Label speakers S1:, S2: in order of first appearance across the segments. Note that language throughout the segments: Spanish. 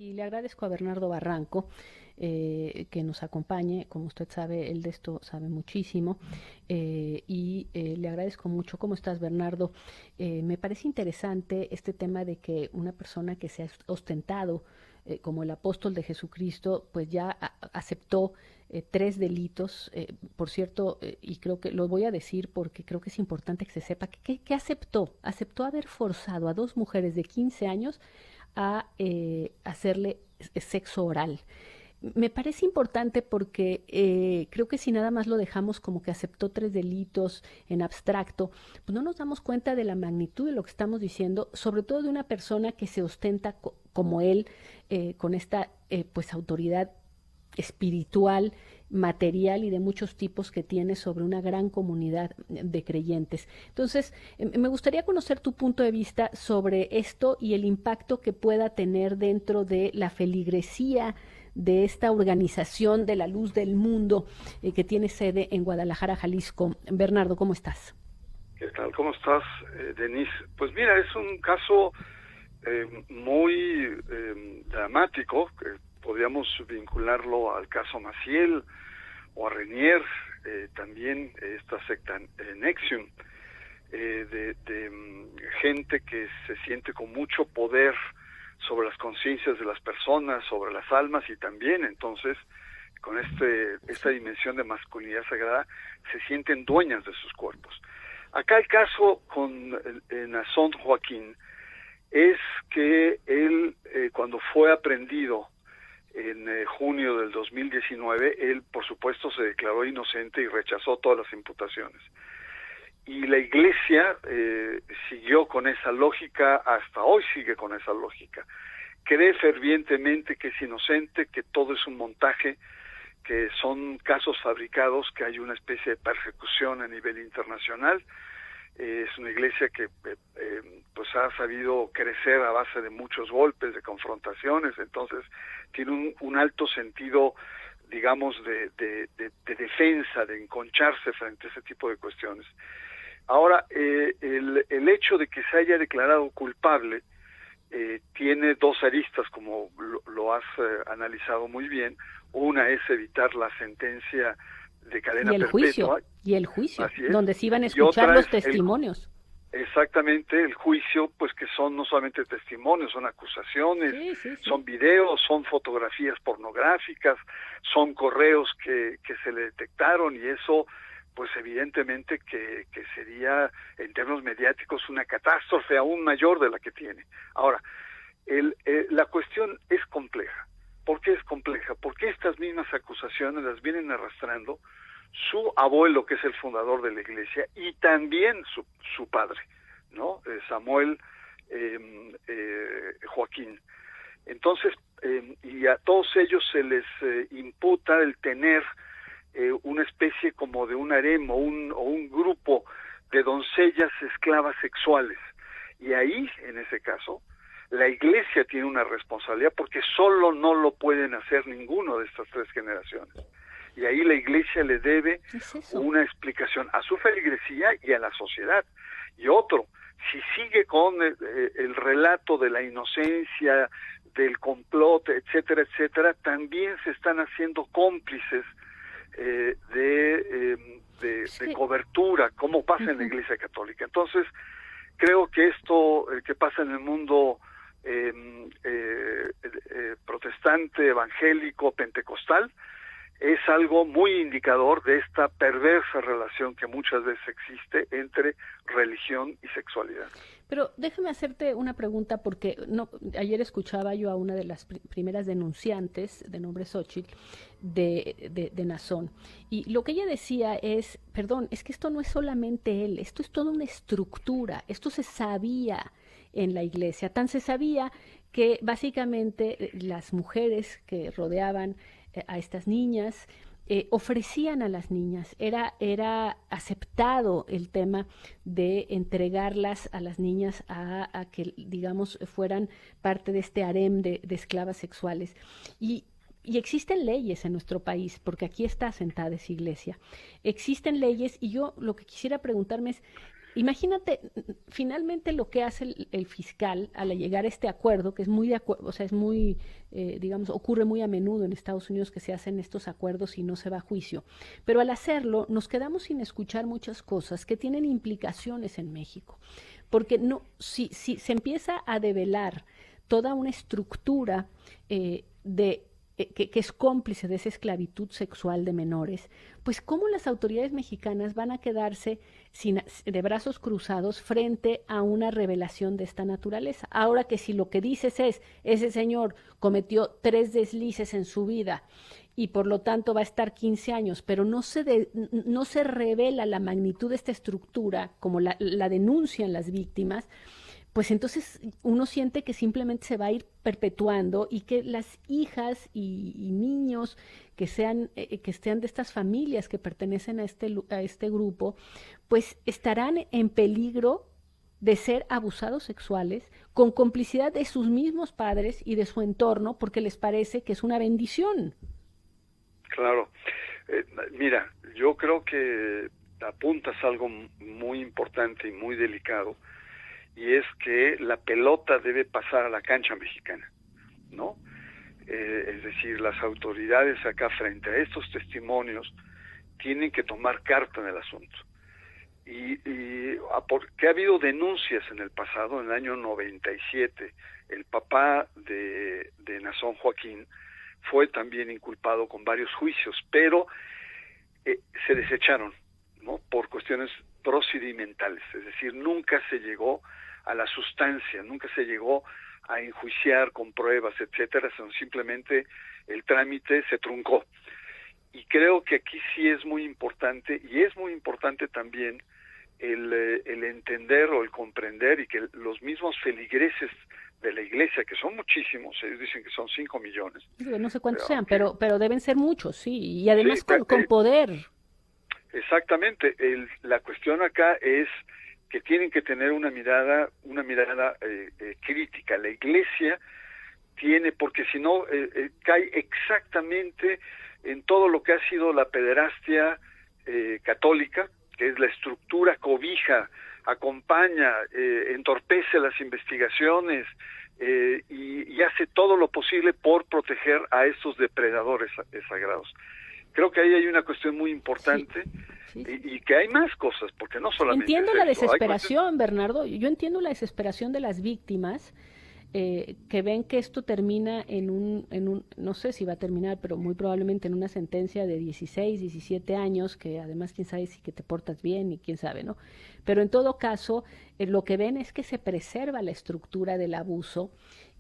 S1: Y le agradezco a Bernardo Barranco que nos acompañe. Como usted sabe, él de esto sabe muchísimo. Le agradezco mucho. ¿Cómo estás, Bernardo? Me parece interesante este tema de que una persona que se ha ostentado como el apóstol de Jesucristo, pues ya aceptó tres delitos. Por cierto, y creo que lo voy a decir porque creo que es importante que se sepa que aceptó. Aceptó haber forzado a dos mujeres de 15 años a hacerle sexo oral. Me parece importante porque creo que si nada más lo dejamos como que aceptó tres delitos en abstracto, pues no nos damos cuenta de la magnitud de lo que estamos diciendo, sobre todo de una persona que se ostenta como él, con esta pues autoridad espiritual, material y de muchos tipos que tiene sobre una gran comunidad de creyentes. Entonces, me gustaría conocer tu punto de vista sobre esto y el impacto que pueda tener dentro de la feligresía de esta organización de la luz del mundo que tiene sede en Guadalajara, Jalisco. Bernardo, ¿cómo estás?
S2: ¿Qué tal? ¿Cómo estás, Denise? Pues mira, es un caso muy dramático, que podríamos vincularlo al caso Maciel o a Renier, también esta secta Nexium, de gente que se siente con mucho poder sobre las conciencias de las personas, sobre las almas, y también entonces con esta dimensión de masculinidad sagrada se sienten dueñas de sus cuerpos. Acá el caso con Naasón Joaquín es que él, cuando fue aprehendido en junio del 2019, él por supuesto se declaró inocente y rechazó todas las imputaciones. Y la Iglesia siguió con esa lógica, hasta hoy sigue con esa lógica. Cree fervientemente que es inocente, que todo es un montaje, que son casos fabricados, que hay una especie de persecución a nivel internacional. Es una iglesia que pues ha sabido crecer a base de muchos golpes, de confrontaciones, entonces tiene un alto sentido, digamos, de defensa, de enconcharse frente a ese tipo de cuestiones. Ahora, el hecho de que se haya declarado culpable tiene dos aristas, como lo has analizado muy bien. Una es evitar la sentencia de cadena perpetua.
S1: Y el juicio,
S2: Así es.
S1: donde se iban a
S2: Y
S1: escuchar
S2: otra
S1: los
S2: es
S1: testimonios.
S2: Exactamente, el juicio, pues que son no solamente testimonios, son acusaciones,
S1: Sí.
S2: son videos, son fotografías pornográficas, son correos que se le detectaron, y eso, pues evidentemente que sería, en términos mediáticos, una catástrofe aún mayor de la que tiene. Ahora, la cuestión es compleja. ¿Por qué es compleja? Porque estas mismas acusaciones las vienen arrastrando su abuelo, que es el fundador de la iglesia, y también su padre, ¿no? Samuel Joaquín. Entonces, y a todos ellos se les imputa el tener una especie como de un harem o un grupo de doncellas esclavas sexuales. Y ahí, en ese caso, la iglesia tiene una responsabilidad, porque solo no lo pueden hacer ninguno de estas tres generaciones. Y ahí la iglesia le debe una explicación a su feligresía y a la sociedad. Y otro, si sigue con el relato de la inocencia, del complot, etcétera, etcétera, también se están haciendo cómplices de cobertura, como pasa en la Iglesia Católica. Entonces, creo que esto que pasa en el mundo protestante, evangélico, pentecostal, es algo muy indicador de esta perversa relación que muchas veces existe entre religión y sexualidad.
S1: Pero déjame hacerte una pregunta, porque ayer escuchaba yo a una de las primeras denunciantes, de nombre Xochitl, de Naasón, y lo que ella decía es, perdón, es que esto no es solamente él, esto es toda una estructura, esto se sabía en la iglesia, tan se sabía que básicamente las mujeres que rodeaban a estas niñas ofrecían a las niñas, era aceptado el tema de entregarlas a las niñas a que, digamos, fueran parte de este harem de esclavas sexuales. Y existen leyes en nuestro país, porque aquí está asentada esa iglesia. Existen leyes, y yo lo que quisiera preguntarme es, Imagínate, finalmente lo que hace el fiscal al llegar a este acuerdo, que es muy de acuerdo, o sea, es muy, digamos, ocurre muy a menudo en Estados Unidos que se hacen estos acuerdos y no se va a juicio. Pero al hacerlo, nos quedamos sin escuchar muchas cosas que tienen implicaciones en México. Porque no, si se empieza a develar toda una estructura que es cómplice de esa esclavitud sexual de menores, pues cómo las autoridades mexicanas van a quedarse de brazos cruzados frente a una revelación de esta naturaleza. Ahora que si lo que dices es, ese señor cometió 3 deslices en su vida y por lo tanto va a estar 15 años, pero no se revela la magnitud de esta estructura como la denuncian las víctimas, pues entonces uno siente que simplemente se va a ir perpetuando y que las hijas y niños que estén de estas familias que pertenecen a este grupo, pues estarán en peligro de ser abusados sexuales con complicidad de sus mismos padres y de su entorno porque les parece que es una bendición.
S2: Claro. Mira, yo creo que apuntas algo muy importante y muy delicado, y es que la pelota debe pasar a la cancha mexicana, ¿no? Es decir, las autoridades acá frente a estos testimonios tienen que tomar carta en el asunto. Porque ha habido denuncias en el pasado, en el año 97, el papá de Nazón Joaquín fue también inculpado con varios juicios, pero se desecharon, ¿no? Por cuestiones procedimentales, es decir, nunca se llegó a la sustancia, nunca se llegó a enjuiciar con pruebas, etcétera, sino simplemente el trámite se truncó. Y creo que aquí sí es muy importante, y es muy importante también el entender o el comprender, y que los mismos feligreses de la iglesia, que son muchísimos, ellos dicen que son 5 millones.
S1: No sé cuántos sean, pero deben ser muchos, sí, y además sí, con poder.
S2: Exactamente, la cuestión acá es que tienen que tener una mirada crítica. La iglesia tiene, porque si no cae exactamente en todo lo que ha sido la pederastia católica, que es la estructura cobija, acompaña, entorpece las investigaciones y hace todo lo posible por proteger a estos depredadores sagrados. Creo que ahí hay una cuestión muy importante. Sí. Y que hay más cosas, porque no solamente
S1: entiendo la desesperación, Bernardo, yo entiendo la desesperación de las víctimas que ven que esto termina en un, no sé si va a terminar, pero muy probablemente en una sentencia de 16, 17 años, que además quién sabe si que te portas bien y quién sabe, ¿no? Pero en todo caso, lo que ven es que se preserva la estructura del abuso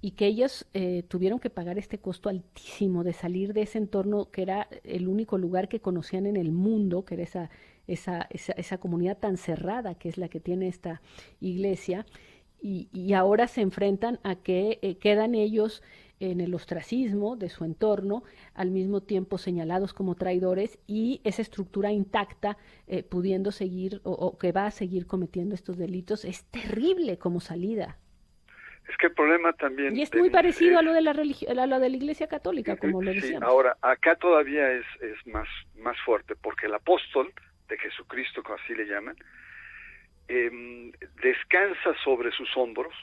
S1: y que ellos tuvieron que pagar este costo altísimo de salir de ese entorno que era el único lugar que conocían en el mundo, que era esa comunidad tan cerrada que es la que tiene esta iglesia, y ahora se enfrentan a que quedan ellos en el ostracismo de su entorno, al mismo tiempo señalados como traidores, y esa estructura intacta pudiendo seguir o que va a seguir cometiendo estos delitos. Es terrible como salida.
S2: Es que el problema también...
S1: Y es muy parecido a lo de la Iglesia Católica, como lo decíamos.
S2: Sí, ahora, acá todavía es más fuerte, porque el apóstol de Jesucristo, como así le llaman, descansa sobre sus hombros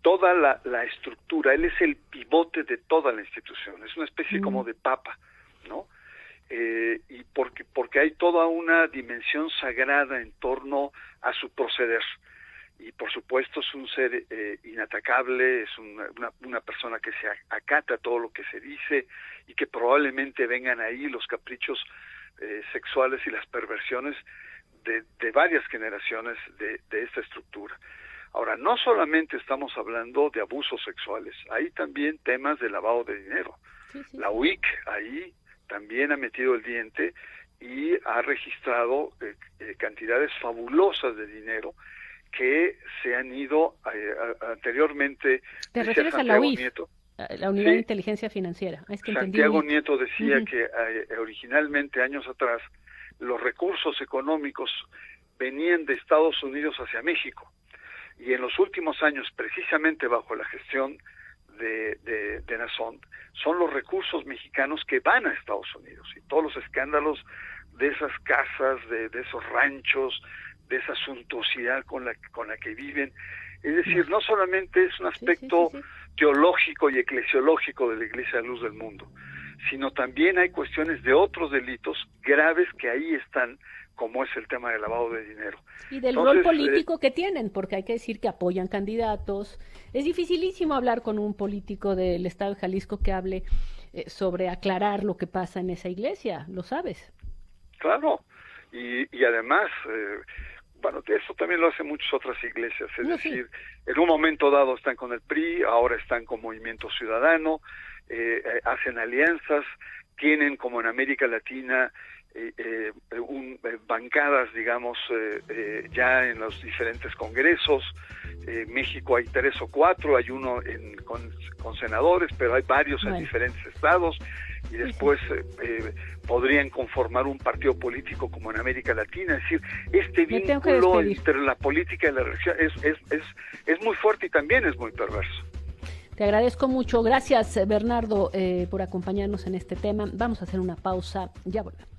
S2: toda la estructura. Él es el pivote de toda la institución, es una especie como de papa, ¿no? Y porque hay toda una dimensión sagrada en torno a su proceder. Y por supuesto es un ser inatacable, es una persona que se acata todo lo que se dice, y que probablemente vengan ahí los caprichos sexuales y las perversiones de varias generaciones de esta estructura. Ahora, no solamente estamos hablando de abusos sexuales, hay también temas de lavado de dinero. Sí. La UIC ahí también ha metido el diente y ha registrado cantidades fabulosas de de que se han ido anteriormente.
S1: ¿Te refieres a la UIF? Nieto, la Unidad de Inteligencia Financiera.
S2: Es que Santiago Nieto decía que originalmente, años atrás, los recursos económicos venían de Estados Unidos hacia México, y en los últimos años, precisamente bajo la gestión de Nazón, son los recursos mexicanos que van a Estados Unidos, y todos los escándalos de esas casas, de esos ranchos, esa suntuosidad con la que viven. Es decir, no solamente es un aspecto teológico y eclesiológico de la Iglesia de la Luz del Mundo, sino también hay cuestiones de otros delitos graves que ahí están, como es el tema del lavado de dinero.
S1: Y del rol político que tienen, porque hay que decir que apoyan candidatos. Es dificilísimo hablar con un político del estado de Jalisco que hable sobre aclarar lo que pasa en esa iglesia, lo sabes.
S2: Claro, y además, bueno, eso también lo hacen muchas otras iglesias, es decir, en un momento dado están con el PRI, ahora están con Movimiento Ciudadano, hacen alianzas, tienen como en América Latina bancadas, digamos, ya en los diferentes congresos. México hay 3 o 4, hay uno con senadores, pero hay varios en diferentes estados, y después podrían conformar un partido político como en América Latina. Es decir, este vínculo entre la política y la religión es muy fuerte y también es muy perverso.
S1: Te agradezco mucho. Gracias, Bernardo, por acompañarnos en este tema. Vamos a hacer una pausa. Ya volvemos.